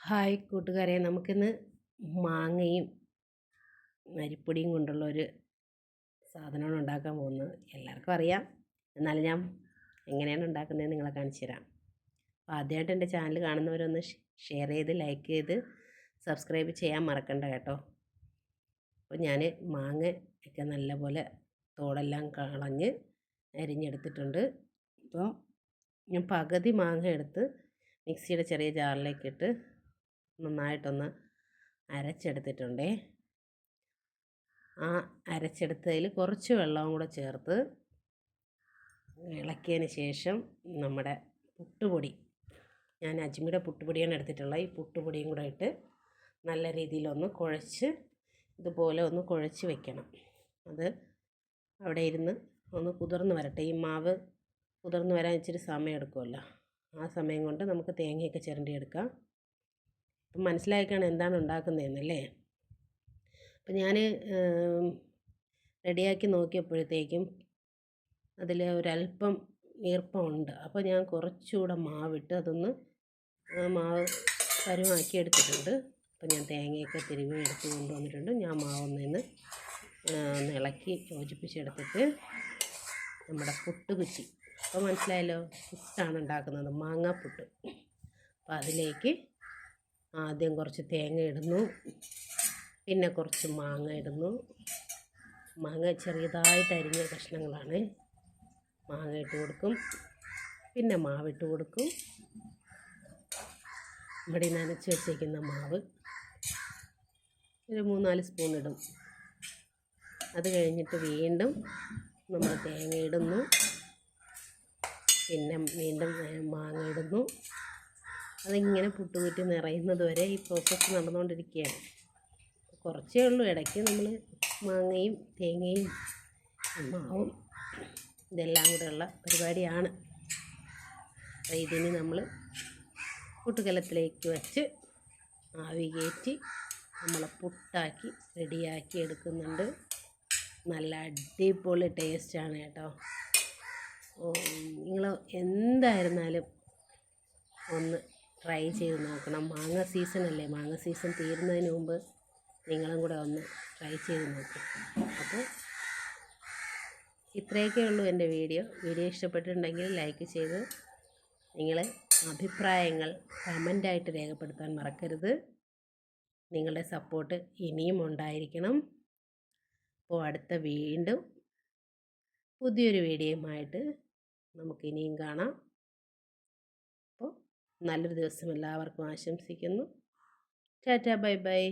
Hi കൂട്ടുകാരെ, നമുക്കിന്ന് മാങ്ങയും അരിപ്പൊടിയും കൊണ്ടുള്ള ഒരു സാധനമാണ് ഉണ്ടാക്കാൻ പോകുന്നത്. എല്ലാവർക്കും അറിയാം, എന്നാലും ഞാൻ എങ്ങനെയാണ് ഉണ്ടാക്കുന്നതെന്ന് നിങ്ങളെ കാണിച്ചു തരാം. അപ്പോൾ ആദ്യമായിട്ട് എൻ്റെ ചാനൽ കാണുന്നവരൊന്ന് ഷെയർ ചെയ്ത് ലൈക്ക് ചെയ്ത് സബ്സ്ക്രൈബ് ചെയ്യാൻ മറക്കണ്ട കേട്ടോ. അപ്പോൾ ഞാൻ മാങ്ങ ഒക്കെ നല്ലപോലെ തോടെല്ലാം കളഞ്ഞ് അരിഞ്ഞെടുത്തിട്ടുണ്ട്. അപ്പോൾ ഞാൻ പകുതി മാങ്ങ എടുത്ത് മിക്സിയുടെ ചെറിയ ജാറിലേക്കിട്ട് നന്നായിട്ടൊന്ന് അരച്ചെടുത്തിട്ടുണ്ടേ. ആ അരച്ചെടുത്തതിൽ കുറച്ച് വെള്ളവും കൂടെ ചേർത്ത് ഇളക്കിയതിന് ശേഷം നമ്മുടെ പുട്ടുപൊടി, ഞാൻ അജ്മിയുടെ പുട്ടുപൊടിയാണ് എടുത്തിട്ടുള്ളത്. ഈ പുട്ടുപൊടിയും കൂടെ ഇട്ട് നല്ല രീതിയിലൊന്ന് കുഴച്ച് ഇതുപോലെ ഒന്ന് കുഴച്ച് വെക്കണം. അത് അവിടെ ഇരുന്ന് ഒന്ന് കുതിർന്ന് വരട്ടെ. ഈ മാവ് കുതിർന്ന് വരാൻ ഇച്ചിരി സമയം എടുക്കുമല്ലോ. ആ സമയം കൊണ്ട് നമുക്ക് തേങ്ങയൊക്കെ ചിരണ്ടിയെടുക്കാം. അപ്പം മനസ്സിലായിക്കാണ് എന്താണ് ഉണ്ടാക്കുന്നതെന്നല്ലേ. അപ്പം ഞാൻ റെഡിയാക്കി നോക്കിയപ്പോഴത്തേക്കും അതിൽ ഒരല്പം ഈർപ്പമുണ്ട്. അപ്പോൾ ഞാൻ കുറച്ചുകൂടെ മാവിട്ട് അതൊന്ന് മാവ് പരുവാക്കി എടുത്തിട്ടുണ്ട്. അപ്പോൾ ഞാൻ തേങ്ങയൊക്കെ തിരുമ്മി എടുത്ത് കൊണ്ടുവന്നിട്ടുണ്ട്. ഞാൻ മാവൊന്നിന്ന് ഇളക്കി യോജിപ്പിച്ചെടുത്തിട്ട് നമ്മുടെ പുട്ട് കുറ്റി, അപ്പോൾ മനസ്സിലായല്ലോ, പുട്ടാണ് ഉണ്ടാക്കുന്നത്, മാങ്ങാപ്പുട്ട്. അപ്പോൾ അതിലേക്ക് ആദ്യം കുറച്ച് തേങ്ങ ഇടുന്നു, പിന്നെ കുറച്ച് മാങ്ങ ഇടുന്നു. മാങ്ങ ചെറിയതായിട്ട് അരിഞ്ഞ കഷ്ണങ്ങളാണ്. മാങ്ങ ഇട്ട് കൊടുക്കും, പിന്നെ മാവിട്ട് കൊടുക്കും. ഇവിടെ നനച്ച് വെച്ചേക്കുന്ന മാവ് ഒരു 3-4 സ്പൂൺ ഇടും. അത് കഴിഞ്ഞിട്ട് വീണ്ടും നമ്മൾ തേങ്ങ ഇടുന്നു, പിന്നെ വീണ്ടും മാങ്ങ ഇടുന്നു. അതിങ്ങനെ പുട്ടുകുറ്റി നിറയുന്നത് വരെ ഈ പ്രോസസ്സ് നടന്നുകൊണ്ടിരിക്കുകയാണ്. കുറച്ചേ ഉള്ളൂ, ഇടയ്ക്ക് നമ്മൾ മാങ്ങയും തേങ്ങയും മാവും ഇതെല്ലാം കൂടെയുള്ള പരിപാടിയാണ്. അപ്പോൾ ഇതിന് നമ്മൾ പുട്ടുകലത്തിലേക്ക് വെച്ച് ആവി കയറ്റി നമ്മൾ പുട്ടാക്കി റെഡിയാക്കി എടുക്കുന്നുണ്ട്. നല്ല അടിപൊളി ടേസ്റ്റാണ് കേട്ടോ. നിങ്ങൾ എന്തായിരുന്നാലും ഒന്ന് ട്രൈ ചെയ്ത് നോക്കണം. മാങ്ങ സീസണല്ലേ, മാങ്ങ സീസൺ തീരുന്നതിന് മുമ്പ് നിങ്ങളും കൂടെ ഒന്ന് ട്രൈ ചെയ്ത് നോക്കും. അപ്പോൾ ഇത്രയൊക്കെ ഉള്ളൂ എൻ്റെ വീഡിയോ. ഇഷ്ടപ്പെട്ടിട്ടുണ്ടെങ്കിൽ ലൈക്ക് ചെയ്ത് നിങ്ങളെ അഭിപ്രായങ്ങൾ കമൻ്റായിട്ട് രേഖപ്പെടുത്താൻ മറക്കരുത്. നിങ്ങളുടെ സപ്പോർട്ട് ഇനിയും ഉണ്ടായിരിക്കണം. അപ്പോൾ അടുത്ത വീണ്ടും പുതിയൊരു വീഡിയോയുമായിട്ട് നമുക്കിനിയും കാണാം. അപ്പോൾ നല്ലൊരു ദിവസം എല്ലാവർക്കും ആശംസിക്കുന്നു. Tata, bye bye.